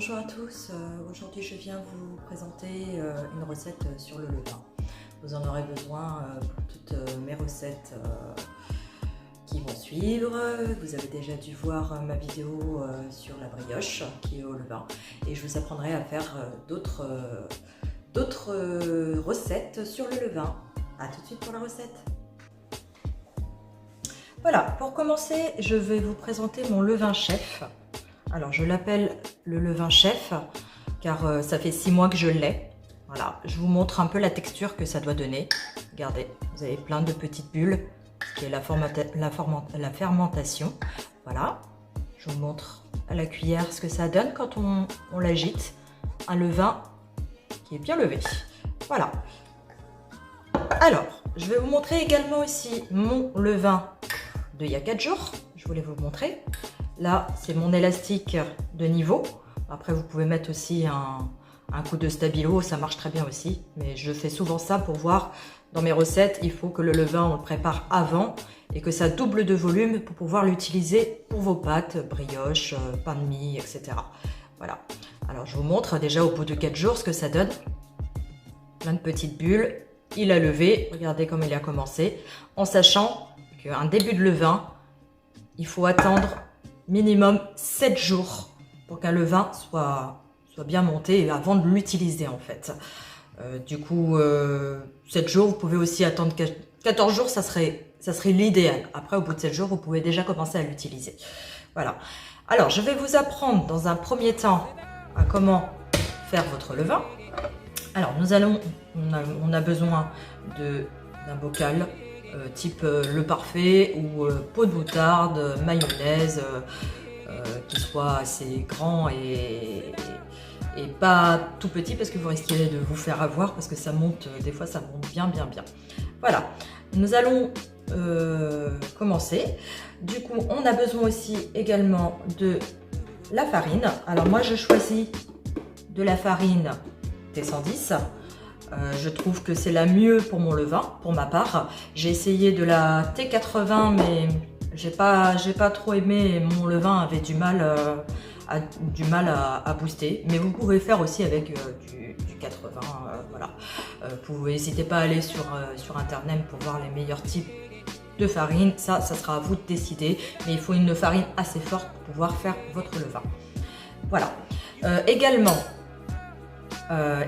Bonjour à tous, aujourd'hui je viens vous présenter une recette sur le levain. Vous en aurez besoin pour toutes mes recettes qui vont suivre. Vous avez déjà dû voir ma vidéo sur la brioche qui est au levain et je vous apprendrai à faire d'autres recettes sur le levain. A tout de suite pour la recette. Voilà, pour commencer, je vais vous présenter mon levain chef. Alors, je l'appelle le levain chef car ça fait 6 mois que je l'ai. Voilà, je vous montre un peu la texture que ça doit donner. Regardez, vous avez plein de petites bulles, ce qui est la fermentation. Voilà, je vous montre à la cuillère ce que ça donne quand on l'agite. Un levain qui est bien levé. Voilà. Alors, je vais vous montrer également aussi mon levain d'il y a 4 jours. Je voulais vous le montrer. Là, c'est mon élastique de niveau. Après, vous pouvez mettre aussi un coup de stabilo, ça marche très bien aussi. Mais je fais souvent ça pour voir, dans mes recettes, il faut que le levain, on le prépare avant et que ça double de volume pour pouvoir l'utiliser pour vos pâtes, brioches, pain de mie, etc. Voilà. Alors, je vous montre déjà au bout de 4 jours ce que ça donne. Plein de petites bulles. Il a levé, regardez comme il a commencé. En sachant qu'un début de levain, il faut attendre minimum 7 jours pour qu'un levain soit bien monté avant de l'utiliser en fait. Du coup, 7 jours, vous pouvez aussi attendre 14 jours, ça serait l'idéal. Après, au bout de 7 jours, vous pouvez déjà commencer à l'utiliser. Voilà. Alors, je vais vous apprendre dans un premier temps à comment faire votre levain. Alors, on a besoin d'un bocal type Le Parfait ou pot de moutarde, mayonnaise, qui soit assez grand et pas tout petit parce que vous risquez de vous faire avoir parce que ça monte, des fois ça monte bien. Voilà, nous allons commencer. Du coup, on a besoin aussi également de la farine. Alors moi je choisis de la farine T110. Je trouve que c'est la mieux pour mon levain, pour ma part. J'ai essayé de la T80, mais j'ai pas trop aimé. Mon levain avait du mal à booster. Mais vous pouvez faire aussi avec du 80. Voilà. N'hésitez pas à aller sur internet pour voir les meilleurs types de farine. Ça sera à vous de décider. Mais il faut une farine assez forte pour pouvoir faire votre levain. Voilà. Également,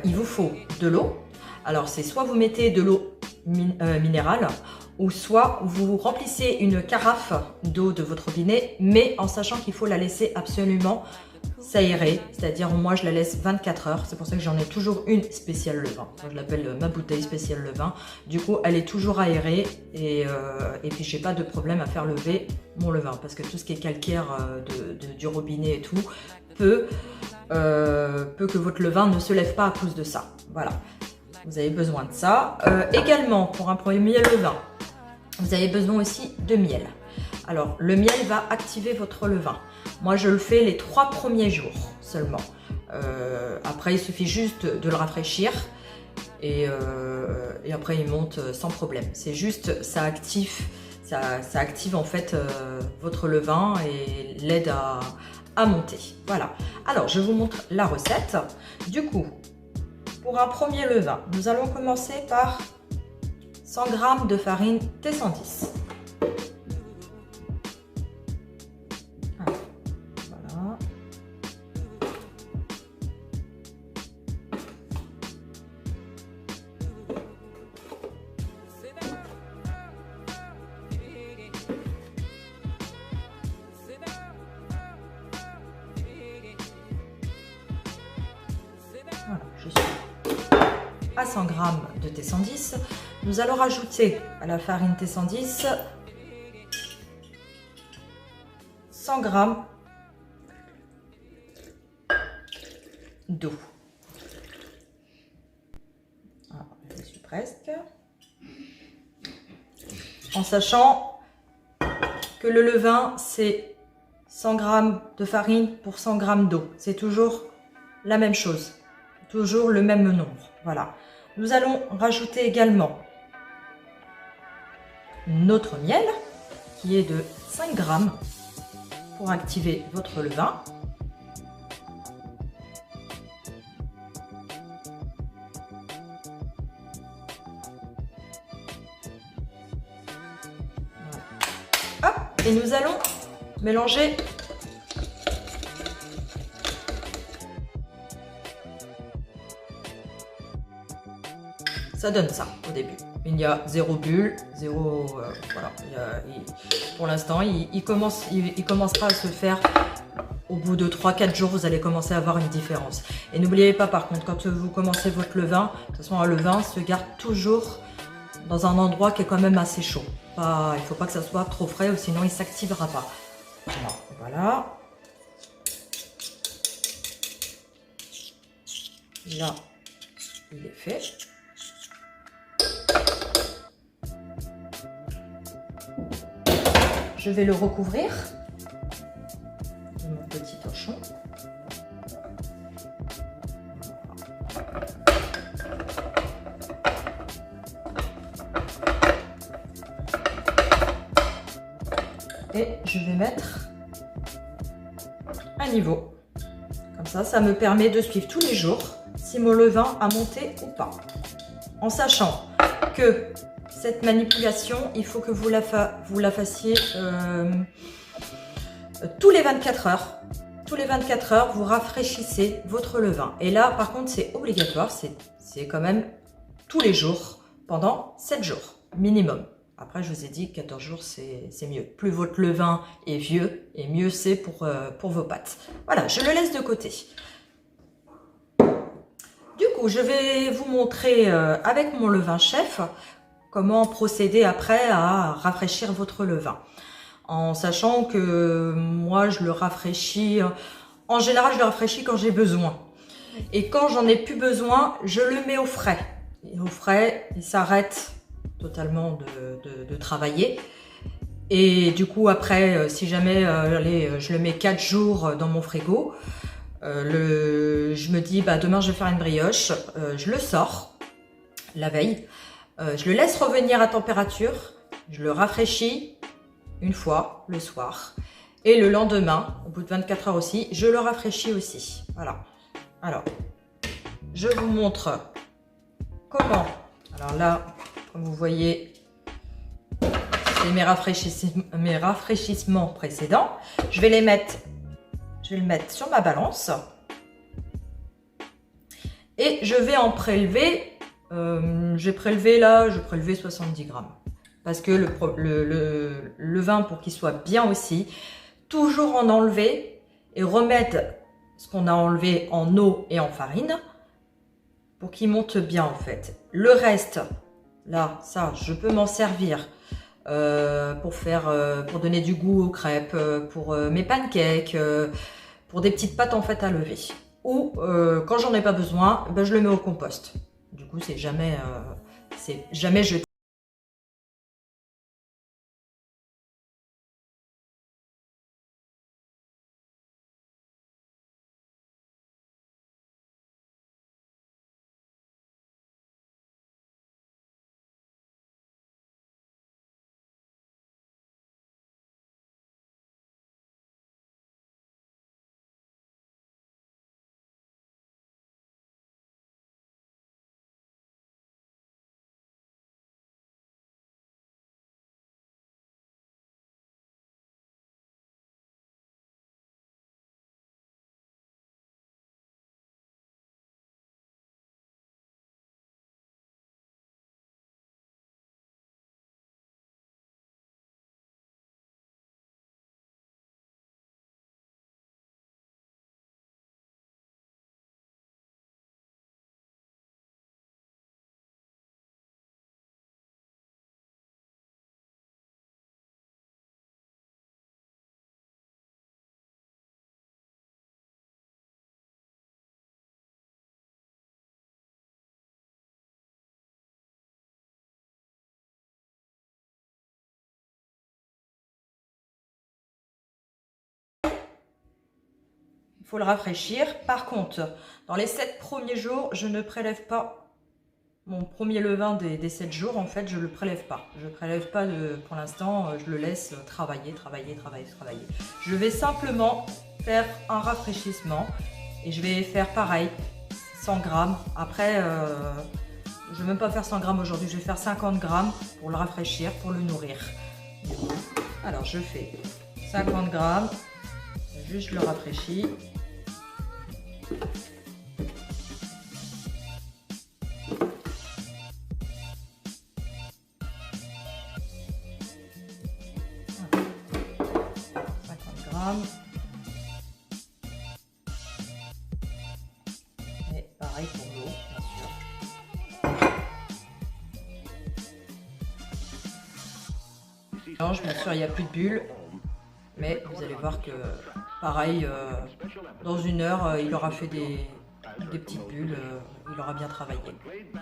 il vous faut de l'eau. Alors, c'est soit vous mettez de l'eau minérale ou soit vous remplissez une carafe d'eau de votre robinet, mais en sachant qu'il faut la laisser absolument s'aérer. C'est-à-dire, moi, je la laisse 24 heures. C'est pour ça que j'en ai toujours une spéciale levain. Moi, je l'appelle ma bouteille spéciale levain. Du coup, elle est toujours aérée et puis, je n'ai pas de problème à faire lever mon levain parce que tout ce qui est calcaire du robinet et tout peut que votre levain ne se lève pas à cause de ça. Voilà. Vous avez besoin de ça. Également, pour un premier levain, vous avez besoin aussi de miel. Alors, le miel va activer votre levain. Moi, je le fais les 3 premiers jours seulement. Après, il suffit juste de le rafraîchir et après, il monte sans problème. C'est juste, ça active en fait votre levain et l'aide à monter. Voilà. Alors, je vous montre la recette. Du coup, pour un premier levain, nous allons commencer par 100 g de farine T110. Voilà. Voilà, je suis à 100 g de T110. Nous allons rajouter à la farine T110 100 g d'eau. Voilà, je suis presque. En sachant que le levain, c'est 100 g de farine pour 100 g d'eau. C'est toujours la même chose. Toujours le même nombre. Voilà. Nous allons rajouter également notre miel qui est de 5 g pour activer votre levain. Et nous allons mélanger ça donne ça au début. Il y a 0 bulle, 0... voilà. Pour l'instant, il commencera à se faire. Au bout de 3-4 jours, vous allez commencer à avoir une différence. Et n'oubliez pas, par contre, quand vous commencez votre levain, de toute façon, un levain se garde toujours dans un endroit qui est quand même assez chaud. Il ne faut pas que ça soit trop frais, ou sinon il ne s'activera pas. Voilà. Là, il est fait. Je vais le recouvrir de mon petit torchon. Et je vais mettre à niveau. Comme ça me permet de suivre tous les jours si mon levain a monté ou pas. En sachant que cette manipulation, il faut que vous la fassiez tous les 24 heures. Tous les 24 heures, vous rafraîchissez votre levain. Et là, par contre, c'est obligatoire. C'est quand même tous les jours pendant 7 jours minimum. Après, je vous ai dit 14 jours, c'est mieux. Plus votre levain est vieux, et mieux c'est pour vos pâtes. Voilà, je le laisse de côté. Du coup, je vais vous montrer avec mon levain chef comment procéder après à rafraîchir votre levain. En sachant que moi, je le rafraîchis, en général, je le rafraîchis quand j'ai besoin. Et quand j'en ai plus besoin, je le mets au frais. Et au frais, il s'arrête totalement de travailler. Et du coup, après, si jamais je le mets 4 jours dans mon frigo, je me dis, bah, demain, je vais faire une brioche. Je le sors la veille. Je le laisse revenir à température, je le rafraîchis une fois le soir et le lendemain, au bout de 24 heures aussi, je le rafraîchis aussi. Voilà. Alors, je vous montre comment. Alors là, comme vous voyez, c'est mes rafraîchissements précédents. Je vais le mettre sur ma balance et je vais en prélever. J'ai prélevé 70 grammes parce que le vin, pour qu'il soit bien aussi, toujours en enlever et remettre ce qu'on a enlevé en eau et en farine pour qu'il monte bien en fait. Le reste, là, ça, je peux m'en servir pour donner du goût aux crêpes, pour mes pancakes, pour des petites pâtes en fait à lever. Ou quand j'en ai pas besoin, ben, je le mets au compost. Du coup, c'est jamais jeté. Il faut le rafraîchir. Par contre, dans les 7 premiers jours, je ne prélève pas mon premier levain des 7 jours. En fait, je ne le prélève pas. Je ne prélève pas pour l'instant. Je le laisse travailler. Je vais simplement faire un rafraîchissement. Et je vais faire pareil, 100 grammes. Après, je ne vais même pas faire 100 grammes aujourd'hui. Je vais faire 50 grammes pour le rafraîchir, pour le nourrir. Alors je fais 50 grammes, juste je le rafraîchis. Et pareil pour l'eau, bien sûr. Je bien sûr, il n'y a plus de bulles, mais vous allez voir que pareil, dans 1 heure, il aura fait des petites bulles, il aura bien travaillé.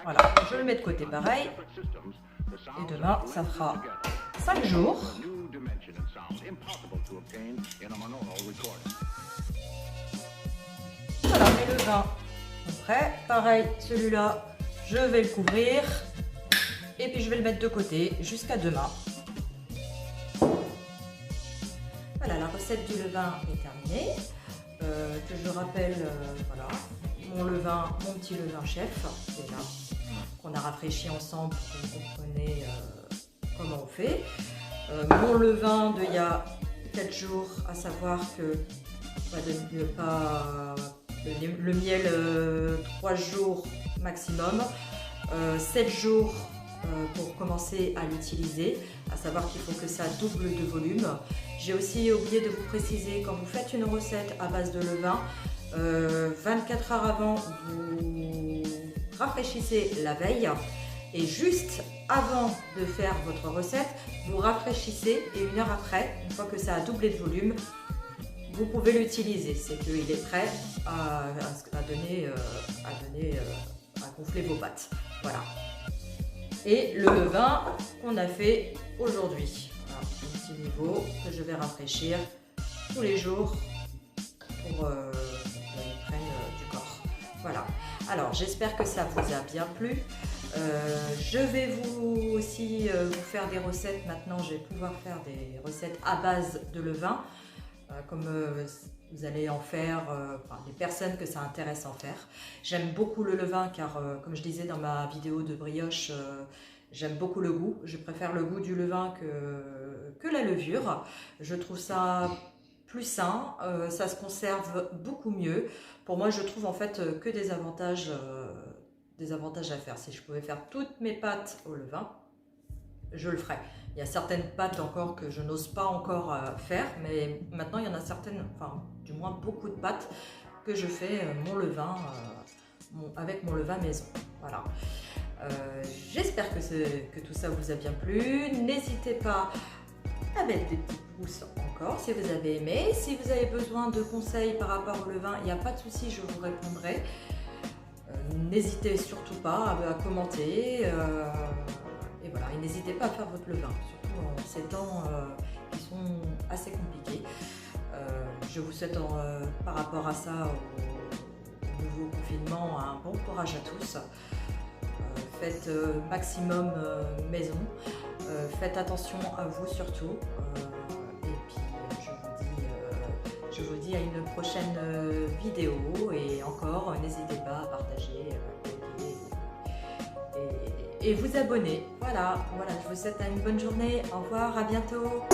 Voilà, je le mets de côté pareil. Et demain, ça fera 5 jours. Voilà, et le vin est prêt. Pareil, celui-là, je vais le couvrir. Et puis je vais le mettre de côté jusqu'à demain. Voilà, la recette du levain est terminée. Que je rappelle, voilà, mon petit levain chef, déjà, qu'on a rafraîchi ensemble pour que vous compreniez comment on fait. Mon levain d'il y a 4 jours, à savoir que le miel 3 jours maximum, 7 jours pour commencer à l'utiliser, à savoir qu'il faut que ça double de volume. J'ai aussi oublié de vous préciser, quand vous faites une recette à base de levain, 24 heures avant, vous rafraîchissez la veille et juste avant de faire votre recette, vous rafraîchissez et 1 heure après, une fois que ça a doublé de volume, vous pouvez l'utiliser. C'est qu'il est prêt à gonfler vos pâtes. Voilà. Et le levain qu'on a fait aujourd'hui. Voilà, un petit niveau que je vais rafraîchir tous les jours pour qu'il prenne du corps. Voilà. Alors, j'espère que ça vous a bien plu. Je vais vous aussi vous faire des recettes. Maintenant, je vais pouvoir faire des recettes à base de levain. Comme vous allez en faire, les personnes que ça intéresse en faire. J'aime beaucoup le levain car, comme je disais dans ma vidéo de brioche, j'aime beaucoup le goût. Je préfère le goût du levain que la levure. Je trouve ça plus sain, ça se conserve beaucoup mieux. Pour moi, je trouve en fait que des avantages à faire. Si je pouvais faire toutes mes pâtes au levain, je le ferais. Il y a certaines pâtes encore que je n'ose pas encore faire, mais maintenant il y en a certaines, enfin du moins beaucoup de pâtes que je fais mon levain avec mon levain maison. Voilà. J'espère que tout ça vous a bien plu. N'hésitez pas à mettre des petits pouces encore si vous avez aimé. Si vous avez besoin de conseils par rapport au levain, il n'y a pas de souci, je vous répondrai. N'hésitez surtout pas à commenter. Et voilà, et n'hésitez pas à faire votre levain, surtout en ces temps qui sont assez compliqués. Je vous souhaite par rapport à ça, au nouveau confinement, un bon courage à tous. Faites maximum maison, faites attention à vous surtout. Et puis je vous dis à une prochaine vidéo et encore, n'hésitez pas à partager, et vous abonner. Voilà, je vous souhaite une bonne journée. Au revoir, à bientôt.